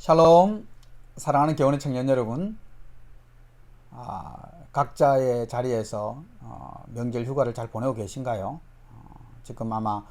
샬롬, 사랑하는 교원의 청년 여러분, 각자의 자리에서 명절 휴가를 잘 보내고 계신가요? 지금 아마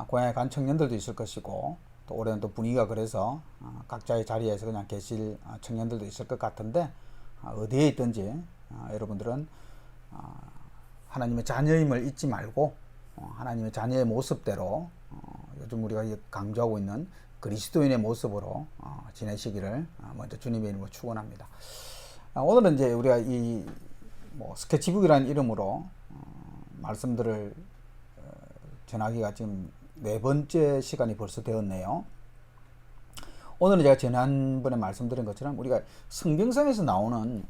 고향에 간 청년들도 있을 것이고, 또 올해는 또 분위기가 그래서 각자의 자리에서 그냥 계실 청년들도 있을 것 같은데, 어디에 있든지 여러분들은 하나님의 자녀임을 잊지 말고 하나님의 자녀의 모습대로 요즘 우리가 강조하고 있는 그리스도인의 모습으로 지내시기를 먼저 주님의 이름으로 축원합니다. 오늘은 이제 우리가 이 스케치북이라는 이름으로 말씀들을 전하기가 지금 네 번째 시간이 벌써 되었네요. 오늘은 제가 지난번에 말씀드린 것처럼 우리가 성경상에서 나오는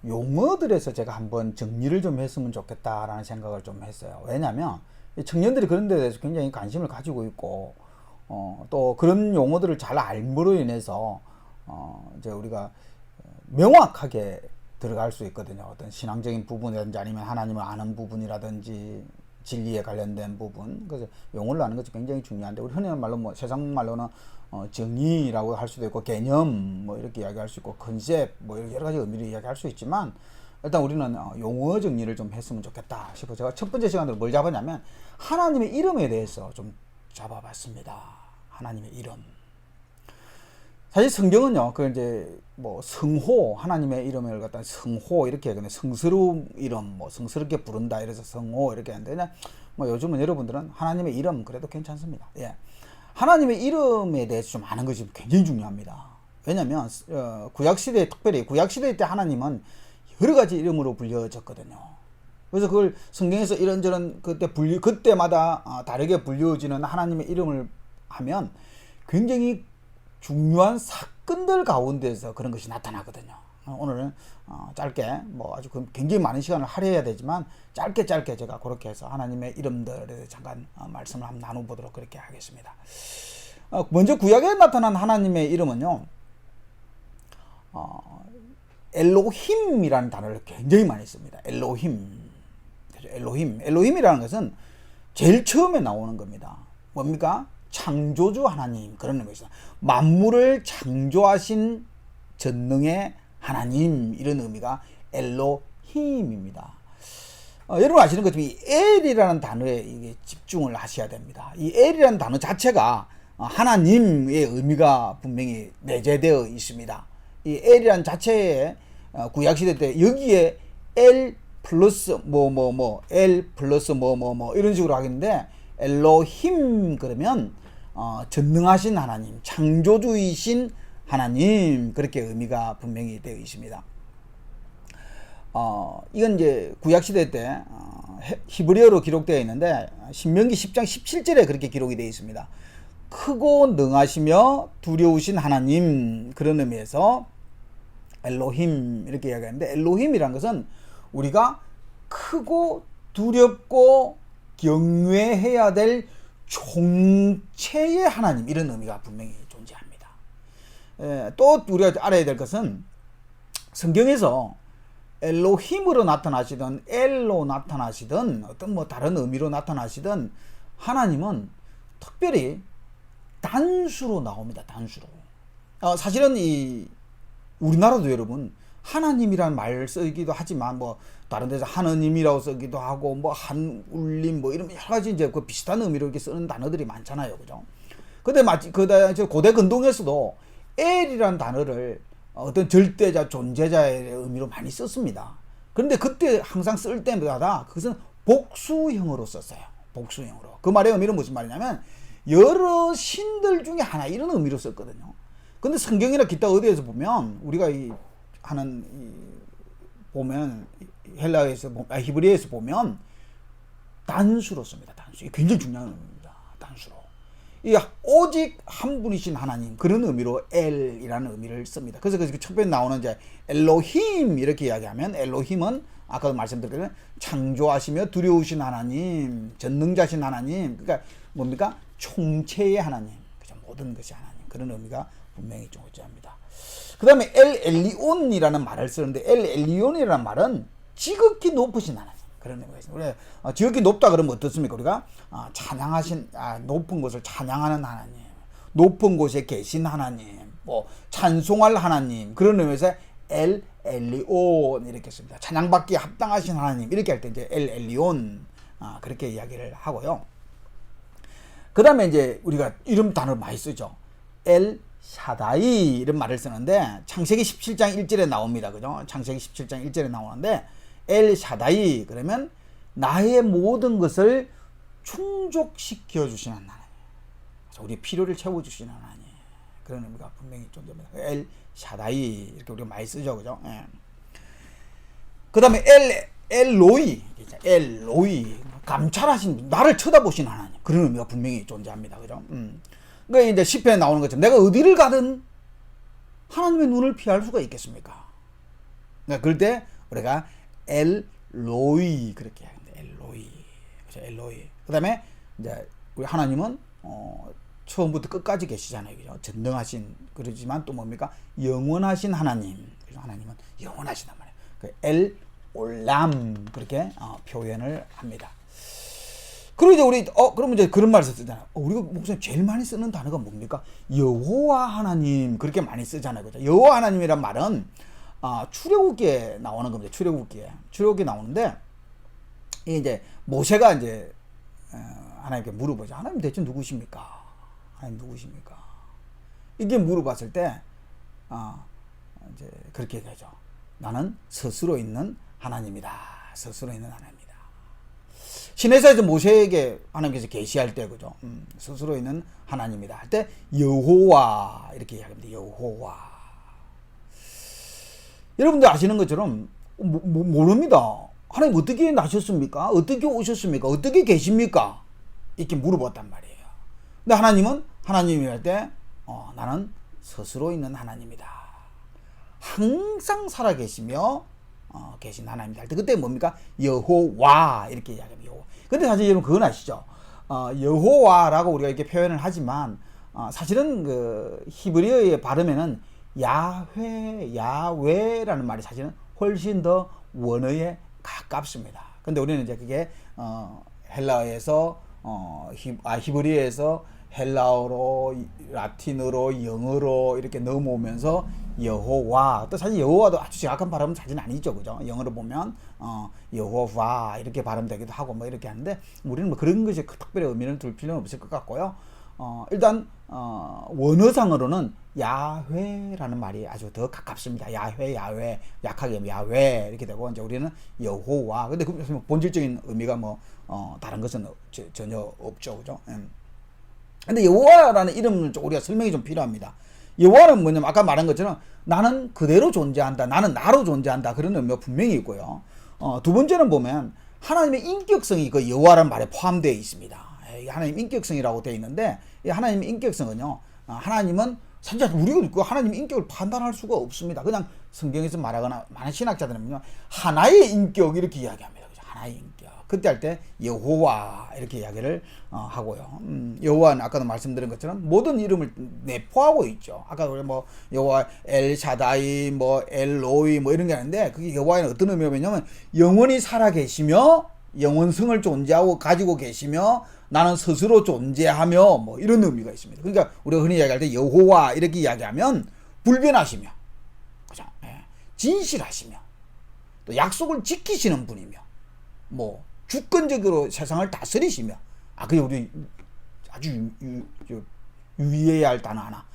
용어들에서 제가 한번 정리를 좀 했으면 좋겠다라는 생각을 좀 했어요. 왜냐하면 청년들이 그런 데 대해서 굉장히 관심을 가지고 있고 또 그런 용어들을 잘 알므로 인해서 이제 우리가 명확하게 들어갈 수 있거든요. 어떤 신앙적인 부분이라든지 아니면 하나님을 아는 부분이라든지 진리에 관련된 부분. 그래서 용어를 아는 것이 굉장히 중요한데, 우리 흔히 말로 세상 말로는 정의라고 할 수도 있고 개념 이렇게 이야기할 수 있고 컨셉 여러 가지 의미를 이야기할 수 있지만, 일단 우리는 용어 정리를 좀 했으면 좋겠다 싶어 제가 첫 번째 시간으로 뭘 잡았냐면 하나님의 이름에 대해서 좀 잡아봤습니다. 하나님의 이름. 사실 성경은요, 그 이제 성호, 하나님의 이름을 갖다 성호 이렇게 하거든요. 성스러운 이름, 성스럽게 부른다 이래서 성호 이렇게 하는데, 그냥 요즘은 여러분들은 하나님의 이름 그래도 괜찮습니다. 예. 하나님의 이름에 대해서 좀 아는 것이 굉장히 중요합니다. 왜냐면 구약시대에, 특별히 구약시대 때 하나님은 여러 가지 이름으로 불려졌거든요. 그래서 그걸 성경에서 이런저런 그때마다 다르게 불려지는 하나님의 이름을 하면 굉장히 중요한 사건들 가운데서 그런 것이 나타나거든요. 오늘은 짧게 아주 굉장히 많은 시간을 할애해야 되지만 짧게 제가 그렇게 해서 하나님의 이름들에 대해서 잠깐 말씀을 한번 나눠보도록 그렇게 하겠습니다. 먼저 구약에 나타난 하나님의 이름은요, 엘로힘이라는 단어를 굉장히 많이 씁니다. 엘로힘이라는 것은 제일 처음에 나오는 겁니다. 뭡니까? 창조주 하나님, 그런 의미입니다. 만물을 창조하신 전능의 하나님, 이런 의미가 엘로힘입니다. 여러분 아시는 것처럼 이 엘이라는 단어에 이게 집중을 하셔야 됩니다. 이 엘이라는 단어 자체가 하나님의 의미가 분명히 내재되어 있습니다. 이 엘이라는 자체에 구약시대 때 여기에 엘 플러스 엘 플러스 이런 식으로 하겠는데, 엘로힘 그러면 전능하신 하나님, 창조주이신 하나님, 그렇게 의미가 분명히 되어 있습니다. 이건 이제 구약시대 때 히브리어로 기록되어 있는데 신명기 10장 17절에 그렇게 기록이 되어 있습니다. 크고 능하시며 두려우신 하나님, 그런 의미에서 엘로힘 이렇게 이야기하는데, 엘로힘이라는 것은 우리가 크고 두렵고 경외해야 될 총체의 하나님, 이런 의미가 분명히 존재합니다. 또 우리가 알아야 될 것은 성경에서 엘로힘으로 나타나시든 엘로 나타나시든 어떤 다른 의미로 나타나시든 하나님은 특별히 단수로 나옵니다. 단수로. 사실은 이 우리나라도 여러분 하나님이라는 말 쓰기도 하지만 다른 데서 하느님이라고 쓰기도 하고 한울림 이런 여러 가지 이제 그 비슷한 의미로 이렇게 쓰는 단어들이 많잖아요, 그죠? 근데 고대 근동에서도 엘이라는 단어를 어떤 절대자, 존재자의 의미로 많이 썼습니다. 그런데 그때 항상 쓸 때마다 그것은 복수형으로 썼어요. 복수형으로. 그 말의 의미는 무슨 말이냐면 여러 신들 중에 하나, 이런 의미로 썼거든요. 근데 성경이나 기타 어디에서 보면 우리가 보면 헬라에서 히브리어에서 보면 단수로 씁니다. 단수. 굉장히 중요한 의미입니다. 단수로. 오직 한 분이신 하나님, 그런 의미로 엘이라는 의미를 씁니다. 그래서 첫 번째 나오는 이제 엘로힘 이렇게 이야기하면, 엘로힘은 아까도 말씀드렸듯이 창조하시며 두려우신 하나님, 전능자신 하나님, 그러니까 뭡니까? 총체의 하나님, 그죠? 모든 것이 하나님, 그런 의미가 분명히 존재합니다. 그 다음에 엘 엘리온이라는 말을 쓰는데, 엘 엘리온이라는 말은 지극히 높으신 하나님, 그런 의미가 있습니다. 우리 지극히 높다 그러면 어떻습니까? 우리가 찬양하신 높은 곳을 찬양하는 하나님, 높은 곳에 계신 하나님, 뭐 찬송할 하나님 그런 의미에서 엘 엘리온 이렇게 씁니다. 찬양받기에 합당하신 하나님 이렇게 할 때 이제 엘 엘리온 그렇게 이야기를 하고요. 그 다음에 이제 우리가 이런 단어를 많이 쓰죠. 엘 샤다이 이런 말을 쓰는데 창세기 17장 1절에 나옵니다. 그죠? 창세기 17장 1절에 나오는데 엘 샤다이 그러면 나의 모든 것을 충족시켜 주시는 하나님. 우리 필요를 채워 주시는 하나님. 그런 의미가 분명히 존재합니다. 엘 샤다이 이렇게 우리가 많이 쓰죠. 그죠? 예. 그다음에 엘로이 감찰하신 나를 쳐다보신 하나님. 그런 의미가 분명히 존재합니다. 그죠? 그러니까 이제 시편에 나오는 것처럼 내가 어디를 가든 하나님의 눈을 피할 수가 있겠습니까? 그러니까 그럴 때 우리가 엘로이 그렇게 하는데 엘로이. 그렇죠? 엘로이. 그다음에 이제 우리 하나님은 처음부터 끝까지 계시잖아요. 그죠? 전능하신 그러지만 또 뭡니까? 영원하신 하나님. 그래서 하나님은 영원하시단 말이에요. 그 엘 올람 그렇게 표현을 합니다. 그리고 이제 우리 그러면 이제 그런 말을 쓰잖아요. 우리가 목사님 제일 많이 쓰는 단어가 뭡니까? 여호와 하나님 그렇게 많이 쓰잖아요. 그죠? 여호와 하나님이란 말은 출애굽기에 나오는 겁니다. 출애굽기에 나오는데 이제 모세가 이제 하나님께 물어보죠. 하나님 대체 누구십니까? 하나님 누구십니까? 이게 물어봤을 때 이제 그렇게 얘기하죠. 나는 스스로 있는 하나님이다. 스스로 있는 하나님이다. 시내사에서 모세에게 하나님께서 계시할 때 그죠? 스스로 있는 하나님이다 할 때 여호와 이렇게 이야기합니다. 여호와. 여러분들 아시는 것처럼 모릅니다. 하나님 어떻게 나셨습니까? 어떻게 오셨습니까? 어떻게 계십니까? 이렇게 물어봤단 말이에요. 근데 하나님은 하나님이 할 때 나는 스스로 있는 하나님이다. 항상 살아계시며 계신 하나님이다 할 때 그때 뭡니까? 여호와 이렇게 이야기합니다. 여호와. 근데 사실 여러분 그건 아시죠? 여호와라고 우리가 이렇게 표현을 하지만 사실은 그 히브리어의 발음에는 야훼라는 말이 사실은 훨씬 더 원어에 가깝습니다. 근데 우리는 이제 그게 헬라어에서 히브리어에서 헬라어로 라틴어로 영어로 이렇게 넘어오면서 여호와 또 사실 여호와도 아주 정확한 발음은 사실 아니죠. 그죠? 영어로 보면 여호와 이렇게 발음되기도 하고 뭐 이렇게 하는데 우리는 뭐 그런 것이 특별히 의미를 둘 필요는 없을 것 같고요. 일단 원어상으로는 야훼라는 말이 아주 더 가깝습니다. 야훼 약하게 야훼 이렇게 되고 이제 우리는 여호와. 근데 그 본질적인 의미가 뭐 다른 것은 전혀 없죠. 그죠? 근데 여호와라는 이름은 우리가 설명이 좀 필요합니다. 여호와는 뭐냐면 아까 말한 것처럼 나는 그대로 존재한다. 나는 나로 존재한다. 그런 의미가 분명히 있고요. 두 번째는 보면 하나님의 인격성이 그 여호와라는 말에 포함되어 있습니다. 하나님 인격성이라고 되어 있는데 이 하나님의 인격성은요. 하나님은 사실 우리가 그 하나님의 인격을 판단할 수가 없습니다. 그냥 성경에서 말하거나 많은 신학자들은요. 하나의 인격 이렇게 이야기합니다. 그죠? 하나의 인격. 그때 할 때 여호와 이렇게 이야기를 하고요. 여호와는 아까도 말씀드린 것처럼 모든 이름을 내포하고 있죠. 아까 우리 뭐 여호와 엘 샤다이 뭐 엘로이 뭐 이런 게 있는데 그게 여호와에는 어떤 의미가 있냐면 영원히 살아 계시며 영원성을 존재하고 가지고 계시며 나는 스스로 존재하며 뭐 이런 의미가 있습니다. 그러니까 우리가 흔히 이야기할 때 여호와 이렇게 이야기하면 불변하시며 그죠? 진실하시며 또 약속을 지키시는 분이며 뭐 주권적으로 세상을 다스리시며 그게 우리 아주 유의해야 할 단어 하나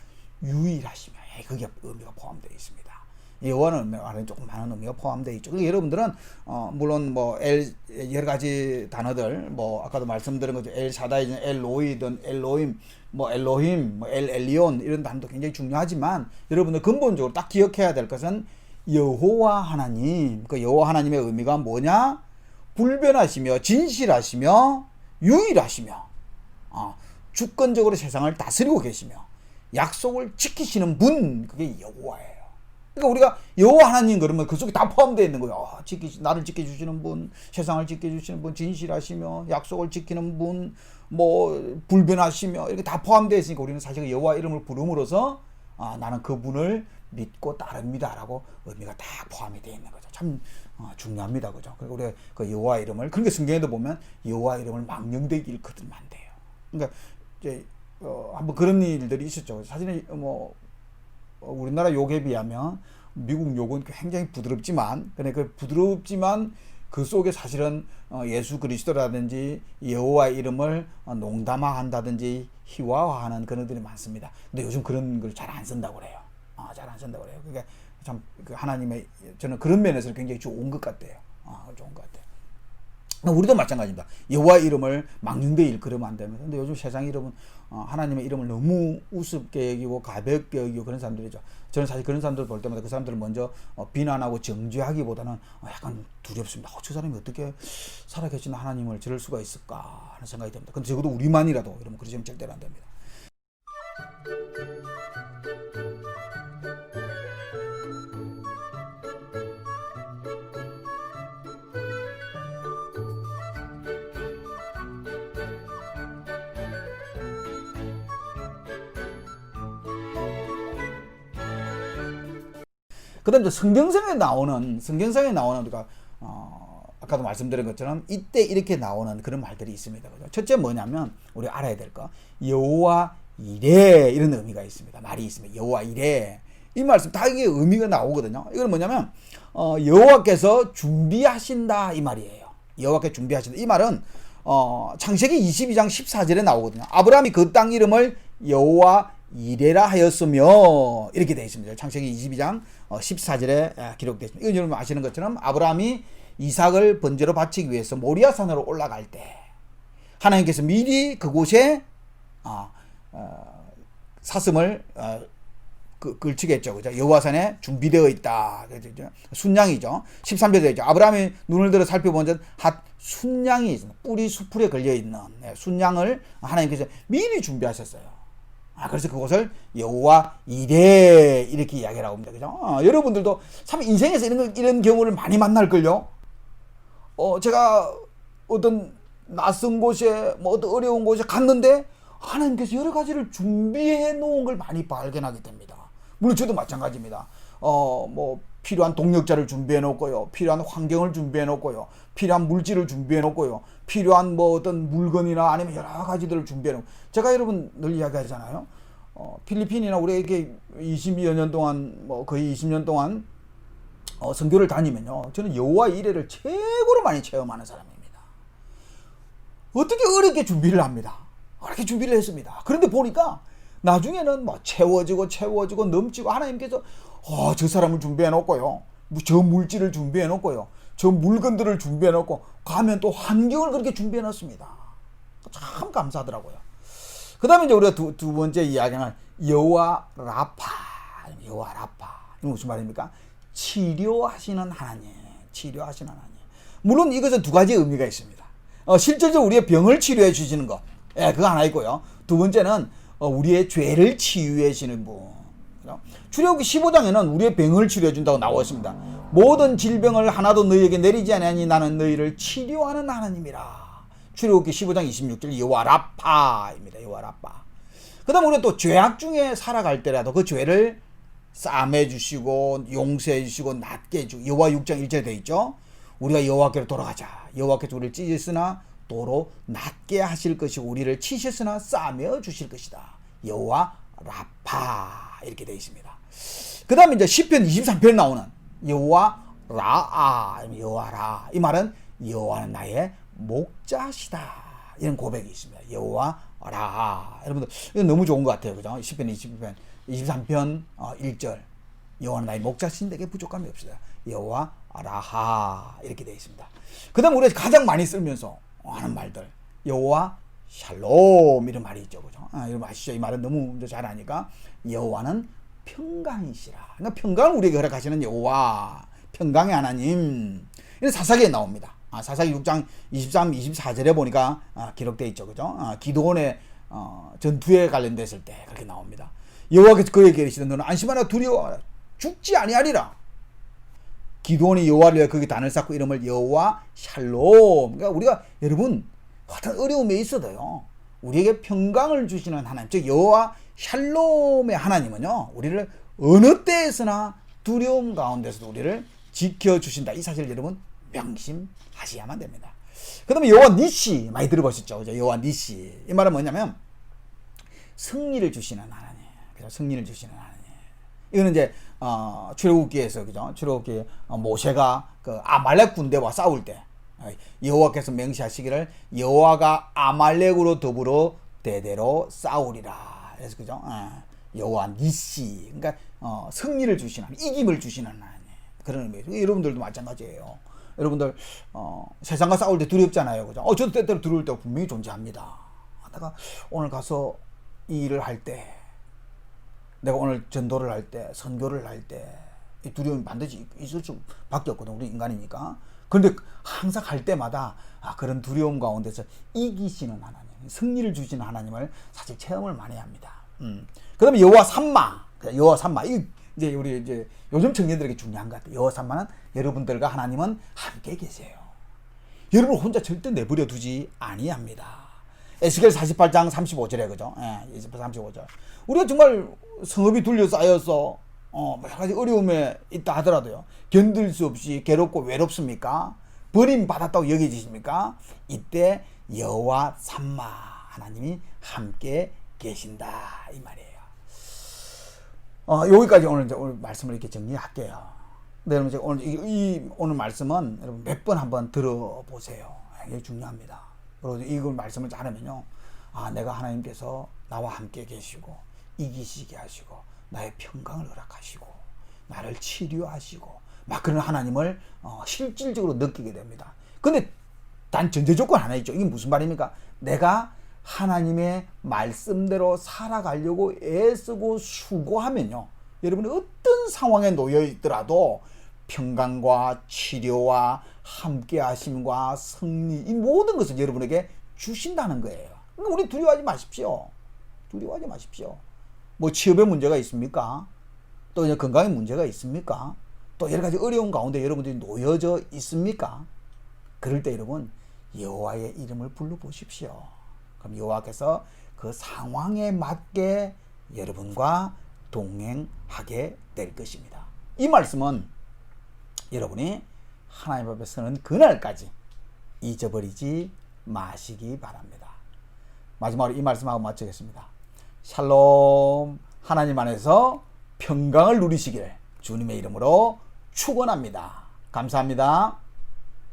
유일하시며 그게 의미가 포함되어 있습니다. 여호와는 말하는 조금 많은 의미가 포함되어 있죠. 그러니까 여러분들은 물론 뭐 여러 가지 단어들 뭐 아까도 말씀드린 거죠. 엘 샤다이든 엘 로이든 엘로임 뭐 엘로힘 뭐 엘 엘리온 이런 단어도 굉장히 중요하지만 여러분들 근본적으로 딱 기억해야 될 것은 여호와 하나님. 그 여호와 하나님의 의미가 뭐냐? 불변하시며 진실하시며 유일하시며 주권적으로 세상을 다스리고 계시며 약속을 지키시는 분 그게 여호와예요. 그러니까 우리가 여호와 하나님 그러면 그 속에 다 포함되어 있는 거예요. 나를 지켜주시는 분, 세상을 지켜주시는 분, 진실하시며 약속을 지키는 분, 뭐 불변하시며 이렇게 다 포함되어 있으니까 우리는 사실 여호와 이름을 부름으로써 나는 그분을 믿고 따릅니다라고 의미가 다 포함이 되어 있는 거죠. 참 중요합니다, 그죠? 그리고 우리가 그 여호와 이름을 그러니까 성경에도 보면 여호와 이름을 망령되게 일컫으면 안 돼요. 그러니까 이제 한번 그런 일들이 있었죠. 사실은 뭐 우리나라 욕에 비하면 미국 욕은 굉장히 부드럽지만, 그 속에 사실은 예수 그리스도라든지 여호와의 이름을 농담화한다든지 희화화하는 그런 것들이 많습니다. 근데 요즘 그런 걸 잘 안 쓴다고 그래요. 잘 안 쓴다고 그래요. 그러니까 참 하나님의, 저는 그런 면에서 굉장히 좋은 것 같아요. 좋은 것 같아요. 우리도 마찬가지입니다. 여호와 이름을 망령되이 일컬으면 안 됩니다. 근데 요즘 세상 이름은 하나님의 이름을 너무 우습게 여기고 가볍게 여기고 그런 사람들이죠. 저는 사실 그런 사람들 볼 때마다 그 사람들을 먼저 비난하고 정죄하기보다는 약간 두렵습니다. 저 사람이 어떻게 살아계신 하나님을 저럴 수가 있을까 하는 생각이 듭니다. 근데 적어도 우리만이라도 이러면 그러시면 절대로 안 됩니다. 그 다음에 성경성에 나오는 우리가 아까도 말씀드린 것처럼 이때 이렇게 나오는 그런 말들이 있습니다. 첫째 뭐냐면 우리 알아야 될 거, 여호와 이레, 이런 의미가 있습니다. 말이 있습니다. 여호와 이레, 이 말씀 다 이게 의미가 나오거든요. 이건 뭐냐면 여호와께서 준비하신다, 이 말이에요. 여호와께서 준비하신다, 이 말은 창세기 22장 14절에 나오거든요. 아브라함이 그 땅 이름을 여호와 이레라 하였으며, 이렇게 되어 있습니다. 창세기 22장 14절에 기록되어 있습니다. 이건 여러분 아시는 것처럼 아브라함이 이삭을 번제로 바치기 위해서 모리아산으로 올라갈 때 하나님께서 미리 그곳에 사슴을 걸치겠죠. 그죠? 여호와산에 준비되어 있다. 순양이죠. 13절에 되어 있죠. 아브라함이 눈을 들어 살펴본 순양이 있습니다. 뿌리 수풀에 걸려 있는 순양을 하나님께서 미리 준비하셨어요. 그래서 그것을 여호와 이레, 이렇게 이야기를 하고 있습니다. 그죠? 여러분들도 참 인생에서 이런 경우를 많이 만날걸요? 제가 어떤 낯선 곳에, 어떤 어려운 곳에 갔는데, 하나님께서 여러 가지를 준비해 놓은 걸 많이 발견하게 됩니다. 물론 저도 마찬가지입니다. 필요한 동력자를 준비해 놓고요. 필요한 환경을 준비해 놓고요. 필요한 물질을 준비해 놓고요. 필요한 어떤 물건이나 아니면 여러 가지들을 준비해 놓고. 제가 여러분 늘 이야기하잖아요. 필리핀이나 우리에게 20여 년 동안, 거의 20년 동안 선교를 다니면요. 저는 여호와 이레를 최고로 많이 체험하는 사람입니다. 어떻게 어렵게 준비를 합니다. 그렇게 준비를 했습니다. 그런데 보니까 나중에는 채워지고 넘치고, 하나님께서 저 사람을 준비해 놓고요, 저 물질을 준비해 놓고요, 저 물건들을 준비해 놓고, 가면 또 환경을 그렇게 치료해 놨습니다. 참 감사하더라고요. 그 다음에 이제 우리가 두 번째 이야기는 여호와 라파. 여호와 라파. 이건 무슨 말입니까? 치료하시는 하나님. 치료하시는 하나님. 물론 이것은 두 가지 의미가 있습니다. 실질적으로 우리의 병을 치료해 주시는 것. 그거 하나 있고요. 두 번째는 우리의 죄를 치유해 주시는 분. 출애굽기 15장에는 우리의 병을 치료해 준다고 나와 있습니다. 모든 질병을 하나도 너희에게 내리지 아니하니 나는 너희를 치료하는 하나님이라. 출애굽기 15장 26절 여호와 라파입니다. 여호와 라파. 그 다음 우리가 또 죄악 중에 살아갈 때라도 그 죄를 싸매 주시고 용서해 주시고 낫게 해주고, 여호와 6장 1절에 되어 있죠. 우리가 여호와께로 돌아가자. 여호와께서 우리를 찢으셨으나 도로 낫게 하실 것이고 우리를 치셨으나 싸매 주실 것이다. 여호와 라파, 이렇게 되어 있습니다. 그 다음에 이제 시편 23편에 나오는 여호와 라아, 여호와 라. 이 말은 여호와는 나의 목자시다, 이런 고백이 있습니다. 여호와 라. 여러분들 이거 너무 좋은 것 같아요. 그죠? 시편 23편 1절 여호와는 나의 목자신 데게 부족함이 없으다. 여호와 라하, 이렇게 되어 있습니다. 그 다음 우리가 가장 많이 쓰면서 하는 말들, 여호와 샬롬, 이런 말이 있죠. 그죠? 이런 말 아시죠? 이 말은 너무 잘 아니까. 여호와는 평강이시라. 그러니까 평강을 우리에게 허락하시는 여호와, 평강의 하나님. 이런 사사기에 나옵니다. 사사기 6장 23, 24절에 보니까 기록되어 있죠. 그죠? 기드온의 전투에 관련됐을 때 그렇게 나옵니다. 여호와께서 그에게 이르시되 너는 안심하라, 두려워하라, 죽지 아니하리라. 기드온이 여호와를 위해 거기 단을 쌓고 이름을 여호와 샬롬. 그러니까 우리가 여러분 어떤 어려움에 있어도요, 우리에게 평강을 주시는 하나님, 즉 여호와 샬롬의 하나님은요, 우리를 어느 때에서나 두려움 가운데서도 우리를 지켜주신다. 이 사실을 여러분 명심하셔야만 됩니다. 그 다음에 여호와 니시, 많이 들어보셨죠? 여호와 니시. 이 말은 뭐냐면 승리를 주시는 하나님. 그래서 승리를 주시는 하나님. 이거는 이제 출애굽기에서 그죠? 출애굽기 모세가 그 아말렉 군대와 싸울 때 여호와께서 명시하시기를 여호와가 아말렉으로 더불어 대대로 싸우리라. 그래서 그죠? 여호와 니시, 그러니까 승리를 주시는, 이김을 주시는 하나님, 그런 의미예요. 여러분들도 마찬가지예요. 여러분들 세상과 싸울 때 두렵잖아요, 그죠? 저도 때때로 두려울 때가 분명히 존재합니다. 내가 오늘 가서 이 일을 할 때, 내가 오늘 전도를 할 때, 선교를 할 때, 이 두려움이 반드시 있을 수밖에 없거든, 우리 인간이니까. 그런데 항상 할 때마다 그런 두려움 가운데서 이기시는 하나님, 승리를 주시는 하나님을 사실 체험을 많이 합니다. 그다음에 여호와 삼마, 여호와 삼마, 이제 우리 이제 요즘 청년들에게 중요한 것 같아요. 여호와 삼마는 여러분들과 하나님은 함께 계세요. 여러분 혼자 절대 내버려 두지 아니합니다. 에스겔 48장 35절에 그죠? 35절. 우리가 정말 성읍이 둘러싸여서 여러 가지 어려움에 있다 하더라도요, 견딜 수 없이 괴롭고 외롭습니까? 버림받았다고 여겨지십니까? 이때 여호와 삼마 하나님이 함께 계신다 이 말이에요. 여기까지 오늘 말씀을 이렇게 정리할게요. 네, 여러분 제가 오늘 말씀은 여러분 몇 번 한번 들어보세요. 이게 중요합니다. 그리고 이걸 말씀을 잘하면요, 내가 하나님께서 나와 함께 계시고 이기시게 하시고 나의 평강을 허락하시고 나를 치료하시고 막 그런 하나님을 실질적으로 느끼게 됩니다. 근데 단 전제 조건 하나 있죠. 이게 무슨 말입니까? 내가 하나님의 말씀대로 살아가려고 애쓰고 수고하면요, 여러분이 어떤 상황에 놓여 있더라도 평강과 치료와 함께 하심과 승리, 이 모든 것을 여러분에게 주신다는 거예요. 그러니까 우리 두려워하지 마십시오. 두려워하지 마십시오. 뭐 취업에 문제가 있습니까? 또 이제 건강에 문제가 있습니까? 또 여러 가지 어려운 가운데 여러분들이 놓여져 있습니까? 그럴 때 여러분 여호와의 이름을 불러보십시오. 그럼 여호와께서 그 상황에 맞게 여러분과 동행하게 될 것입니다. 이 말씀은 여러분이 하나님 앞에 서는 그날까지 잊어버리지 마시기 바랍니다. 마지막으로 이 말씀하고 마치겠습니다. 샬롬. 하나님 안에서 평강을 누리시기를 주님의 이름으로 축원합니다. 감사합니다.